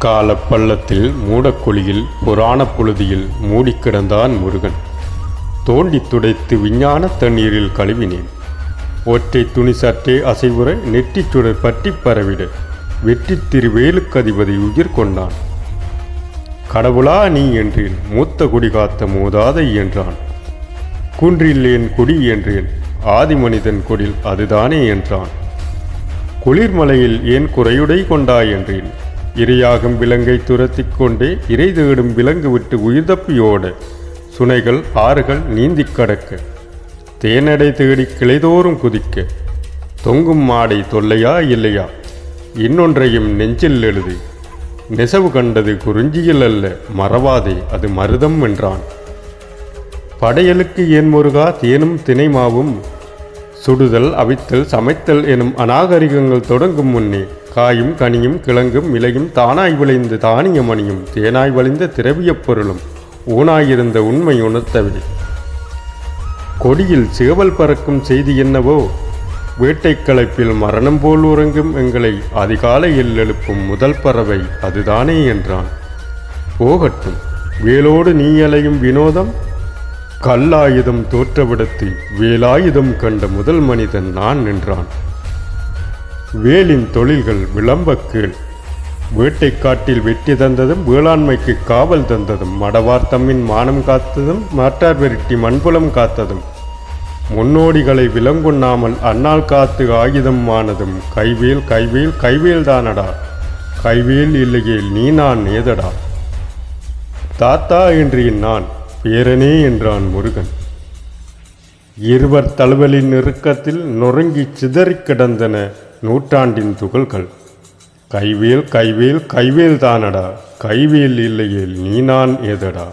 காலப்பள்ளத்தில் மூடக்குழியில் புராணப் புழுதியில் மூடிக்கிடந்தான் முருகன். தோண்டி துடைத்து விஞ்ஞான தண்ணீரில் கழுவினேன். ஒற்றை துணி சற்றே அசைவுற நெற்றிச் சுடர் பற்றி பரவிட வெற்றித் திருவேலுக்கதிபதி உயிர் கொண்டான். கடவுளா நீ என்றேன், மூத்த குடி காத்த மூதாதை என்றான். குன்றில்லேன் குடி என்றேன், ஆதி மனிதன் குடில் அதுதானே என்றான். குளிர்மலையில் ஏன் குறையுடை கொண்டாய் என்றேன். இரையாகும் விலங்கை துரத்திக் கொண்டே இறை தேடும் விலங்கு விட்டு உயிர் தப்பியோட சுனைகள் ஆறுகள் நீந்திக் கடக்க தேனடை தேடி கிளைதோறும் குதிக்க தொங்கும் மாடை தொல்லையா இல்லையா இன்னொன்றையும் நெஞ்சில் எழுது. நெசவு கண்டது குறிஞ்சியில் அல்ல, மறவாதே அது மருதம் என்றான். படையலுக்கு ஏன் முருகா தேனும் தினைமாவும் சுடுதல் அவித்தல் சமைத்தல் எனும் அநாகரிகங்கள் தொடங்கும் முன்னே காயும் கனியும் கிழங்கும் இலையும் தானாய் விளைந்து தானியமணியும் தேனாய் வழிந்த திரவியப் பொருளும் ஊனாயிருந்த உண்மை உணர்த்தவே கொடியில் சேவல் பறக்கும் செய்தி என்னவோ வேட்டைக் களைப்பில் மரணம் போல் உறங்கும் எங்களை அதிகாலையில் எழுப்பும் முதல் பறவை அதுதானே என்றான். போகட்டும், வேலோடு நீ அலையும் வினோதம். கல்லாயுதம் தோற்றவிடத்தில் வேலாயுதம் கண்ட முதல் மனிதன் நான் என்றான். வேலின் தொழில்கள் விளம்பக் கேள். வேட்டைக்காட்டில் வெற்றி தந்ததும் வேளாண்மைக்கு காவல் தந்ததும் மடவார் தம்மின் மானம் காத்ததும் மாற்றார் விரட்டி மண்புலம் காத்ததும் முன்னோடிகளை விலங்குண்ணாமல் அன்னால் காத்து ஆயுதம் ஆனதும் கைவேல் கைவேல் கைவேல் தானடா, கைவேல் இல்லையேல் நீ நான் ஏதடா. தாத்தா என்றேன் நான், பேரனே என்றான் முருகன். இருவர் தழுவலின் நெருக்கத்தில் நொறுங்கி சிதறிக் கிடந்தன நூற்றாண்டின் துகள்கள். கைவேல் கைவேல் கைவேல் தானடா, கைவேல் இல்லையேல் நீ நான் ஏதடா.